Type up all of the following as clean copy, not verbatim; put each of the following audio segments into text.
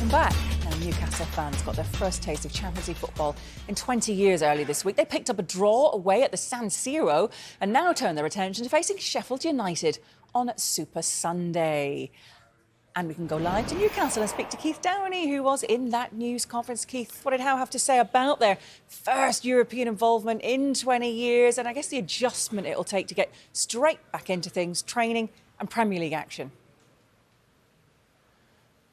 Welcome back. Now, Newcastle fans got their first taste of Champions League football in 20 years early this week. They picked up a draw away at the San Siro and now turn their attention to facing Sheffield United on Super Sunday. And we can go live to Newcastle and speak to Keith Downey, who was in that news conference. Keith, what did Howe have to say about their first European involvement in 20 years and I guess the adjustment it'll take to get straight back into things, training and Premier League action?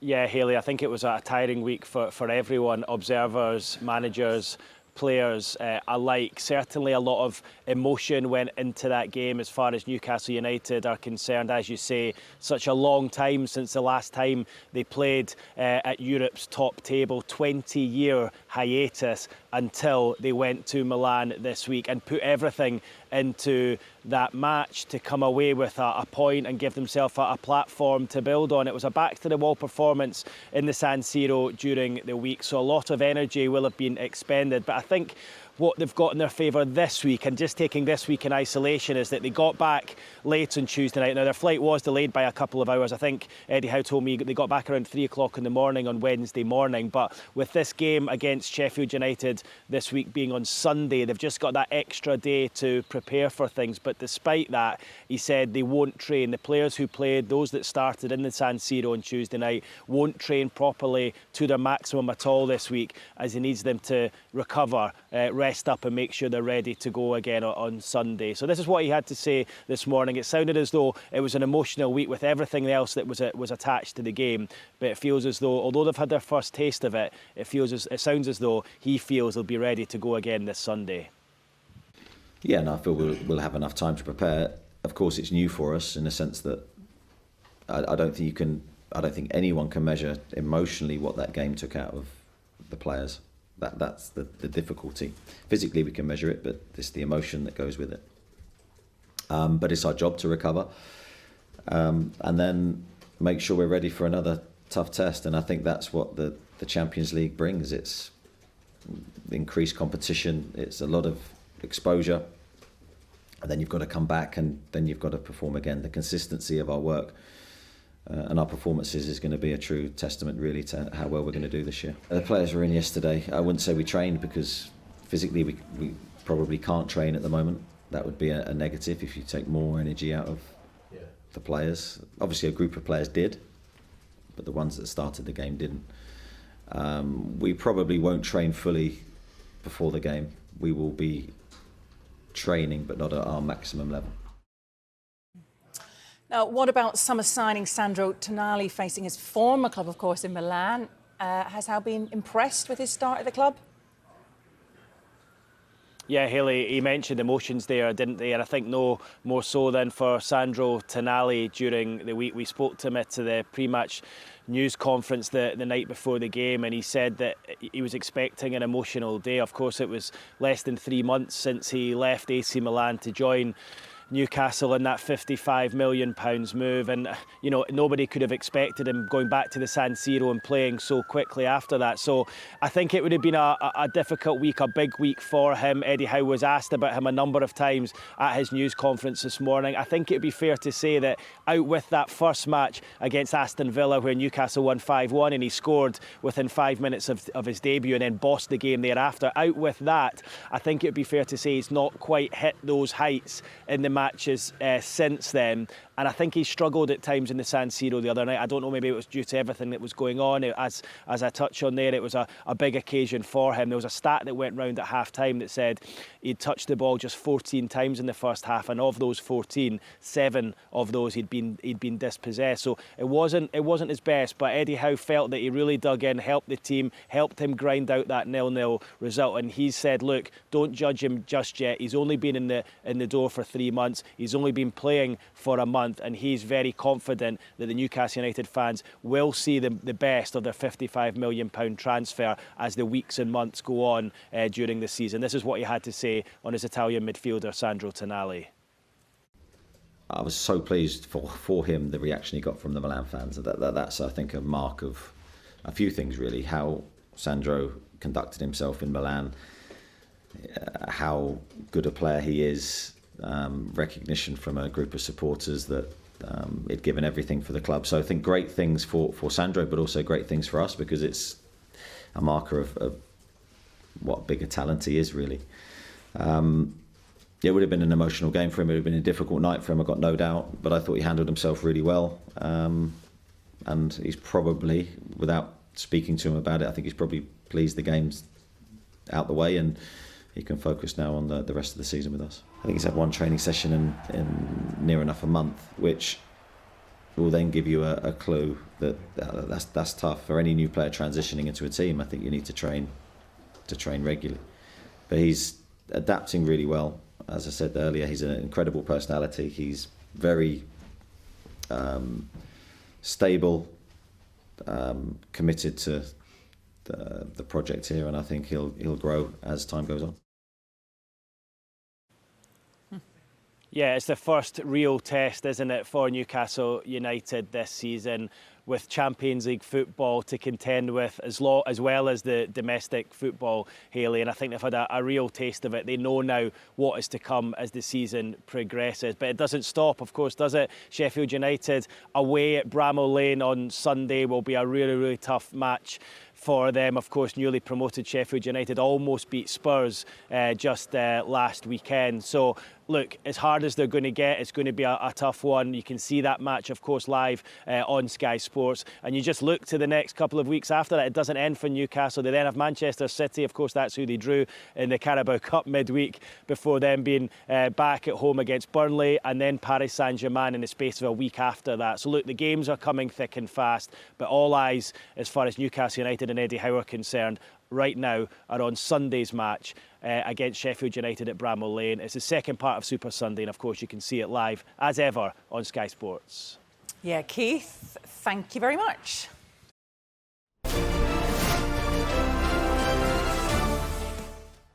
Yeah, Hayley, I think it was a tiring week for everyone, observers, managers, players alike. Certainly a lot of emotion went into that game as far as Newcastle United are concerned. As you say, such a long time since the last time they played at Europe's top table, 20-year hiatus until they went to Milan this week and put everything into that match to come away with a point and give themselves a platform to build on. It was a back-to-the-wall performance in the San Siro during the week, so a lot of energy will have been expended. But I think what they've got in their favour this week, and just taking this week in isolation, is that they got back late on Tuesday night. Now, their flight was delayed by a couple of hours. I think Eddie Howe told me they got back around 3 o'clock in the morning on Wednesday morning. But with this game against Sheffield United this week being on Sunday, they've just got that extra day to prepare for things. But despite that, he said they won't train. The players who played, those that started in the San Siro on Tuesday night, won't train properly to their maximum at all this week, as he needs them to recover, rest up and make sure they're ready to go again on Sunday. So this is what he had to say this morning. It sounded as though it was an emotional week with everything else that was attached to the game, but it feels as though, although they've had their first taste of it, it sounds as though he feels they'll be ready to go again this Sunday. Yeah, and I feel we'll have enough time to prepare. Of course, it's new for us in the sense that I don't think anyone can measure emotionally what that game took out of the players. That's the difficulty. Physically we can measure it, but it's the emotion that goes with it. But it's our job to recover and then make sure we're ready for another tough test. And I think that's what the Champions League brings. It's increased competition, it's a lot of exposure, and then you've got to come back and then you've got to perform again. The consistency of our work and our performances is going to be a true testament really to how well we're going to do this year. The players were in yesterday. I wouldn't say we trained because physically we probably can't train at the moment. That would be a negative if you take more energy out of the players. Obviously a group of players did, but the ones that started the game didn't. We probably won't train fully before the game. We will be training but not at our maximum level. Now, what about summer signing Sandro Tonali facing his former club, of course, in Milan? Has Howe been impressed with his start at the club? Yeah, Hayley, he mentioned emotions there, didn't they? And I think no more so than for Sandro Tonali during the week. We spoke to him at the pre-match news conference the night before the game, and he said that he was expecting an emotional day. Of course, it was less than 3 months since he left AC Milan to join Newcastle in that £55 million move, and you know, nobody could have expected him going back to the San Siro and playing so quickly after that. So I think it would have been a difficult week, a big week for him. Eddie Howe was asked about him a number of times at his news conference this morning. I think it would be fair to say that out with that first match against Aston Villa where Newcastle won 5-1 and he scored within 5 minutes of his debut and then bossed the game thereafter, out with that, I think it would be fair to say he's not quite hit those heights in the matches since then. And I think he struggled at times in the San Siro the other night. I don't know, maybe it was due to everything that was going on. As I touched on there, it was a big occasion for him. There was a stat that went round at half-time that said he'd touched the ball just 14 times in the first half, and of those 14, 7 of those he'd been dispossessed. So it wasn't his best, but Eddie Howe felt that he really dug in, helped the team, helped him grind out that 0-0 result. And he said, look, don't judge him just yet. He's only been in the door for 3 months. He's only been playing for a month, and he's very confident that the Newcastle United fans will see the best of their £55 million transfer as the weeks and months go on during the season. This is what he had to say on his Italian midfielder Sandro Tonali. I was so pleased for him, the reaction he got from the Milan fans. That's, I think, a mark of a few things really. How Sandro conducted himself in Milan, how good a player he is, recognition from a group of supporters that He'd given everything for the club. So I think great things for Sandro, but also great things for us, because it's a marker of what bigger talent he is, really. It would have been an emotional game for him. It would have been a difficult night for him, I've got no doubt. But I thought he handled himself really well. And he's probably, without speaking to him about it, I think he's probably pleased the game's out the way, and he can focus now on the rest of the season with us. I think he's had one training session in near enough a month, which will then give you a clue that that's tough for any new player transitioning into a team. I think you need to train regularly. But he's adapting really well. As I said earlier, he's an incredible personality. He's very stable, committed to the project here, and I think he'll grow as time goes on. Yeah, it's the first real test, isn't it, for Newcastle United this season, with Champions League football to contend with, as well as the domestic football, Hayley. And I think they've had a real taste of it. They know now what is to come as the season progresses. But it doesn't stop, of course, does it? Sheffield United away at Bramall Lane on Sunday will be a really, really tough match for them. Of course, newly promoted Sheffield United almost beat Spurs just last weekend. So, look, as hard as they're going to get, it's going to be a tough one. You can see that match, of course, live on Sky Sports. And you just look to the next couple of weeks after that. It doesn't end for Newcastle. They then have Manchester City. Of course, that's who they drew in the Carabao Cup midweek, before them being back at home against Burnley, and then Paris Saint-Germain in the space of a week after that. So, look, the games are coming thick and fast. But all eyes, as far as Newcastle United and Eddie Howe are concerned, right now are on Sunday's match against Sheffield United at Bramall Lane. It's the second part of Super Sunday, and of course you can see it live as ever on Sky Sports. Yeah, Keith, thank you very much.